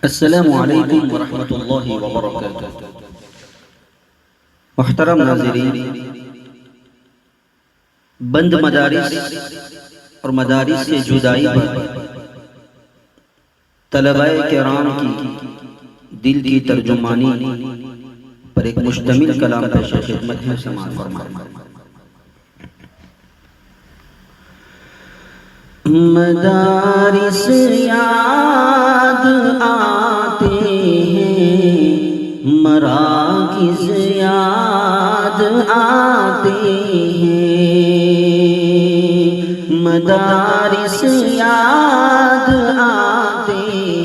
السلام علیکم ورحمۃ اللہ وبرکاتہ۔ محترم ناظرین، بند مدارس اور مدارس سے جدائی پر طلباء کرام کی دل کی ترجمانی پر ایک مشتمل کلام پیش خدمت ہے، سماعت فرمائیں۔ مدارس یاد آتے ہیں، مراکز یاد آتے ہیں، مدارس یاد آتے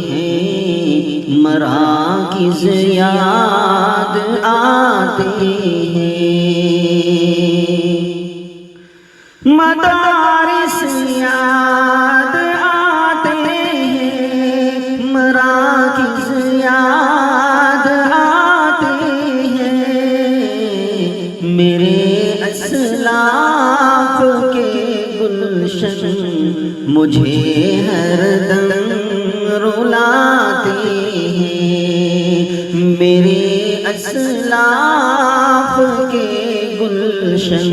ہیں، مراکز یاد آتے ہیں، مدارس یاد آتے ہیں، مراکز یاد آتے ہیں، میرے اسلاف کے گلشن مجھے ہر دم رلاتے ہیں، میرے اسلاف کے گلشن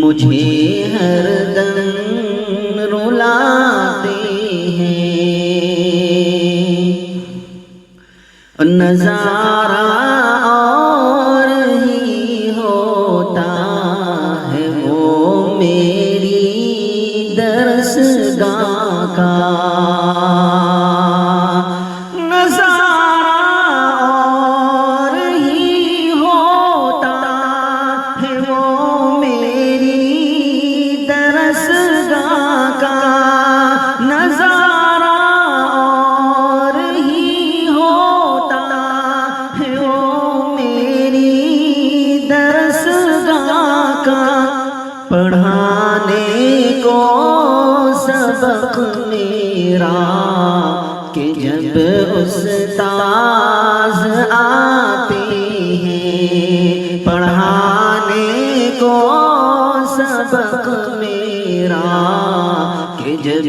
مجھے ہر دم رلاتے ہیں، نظارہ اور ہی ہوتا ہے وہ میری درسگاہ کا، پڑھانے کو سبق میرا کہ جب استاذ آتے ہیں، پڑھانے کو سبق میرا کہ جب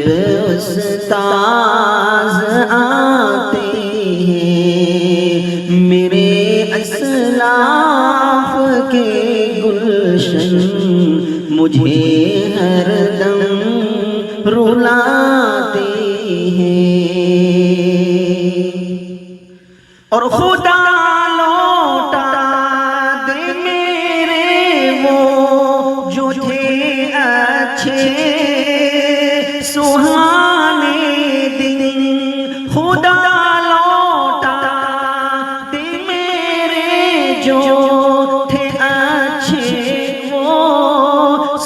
استاذ آتے ہیں، میرے اسلاف کے گلشن مجھے ہر دم رلاتے ہیں، اور خدا لوٹا دے میرے وہ جو تھے اچھے سہانے دن، خدا لوٹا دے میرے جو تھے اچھے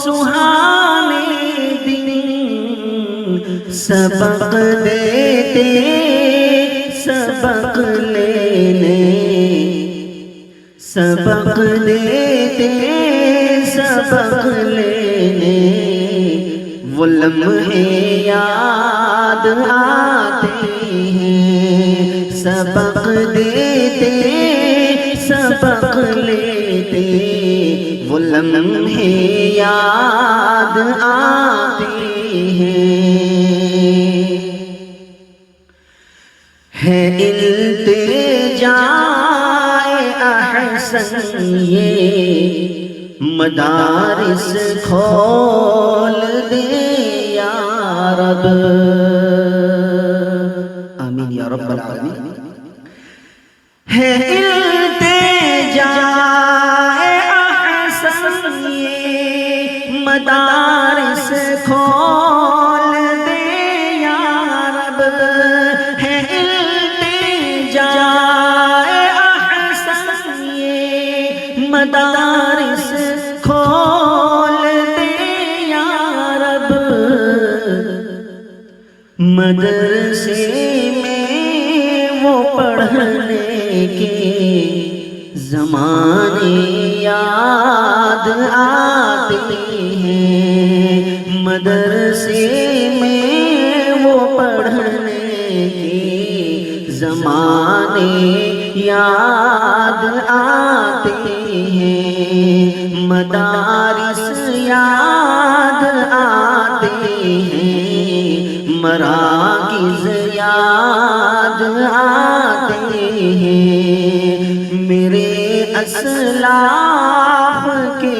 سہانے دن، سبق دیتے سبق لینے، سبق دیتے سبق لینے، وہ لمحے یاد آتے ہیں، سبق دیتے سبق لیتے، وہ لمحے یاد آتے ہیں، التجائے احسن یہ مدارس کھول دے یا رب، آمین یا رب العالمین، ہے مدارس کھول دے یا رب، ہے التجائے احسن یہ مدارس کھول دے یا رب، مدرسے میں وہ پڑھنے کے زمانے یاد آتے ہیں، مدرسے میں وہ پڑھنے کے زمانے یاد آتے ہیں، مدارس یاد آتے ہیں، مراکز یاد میرے اسلاف کے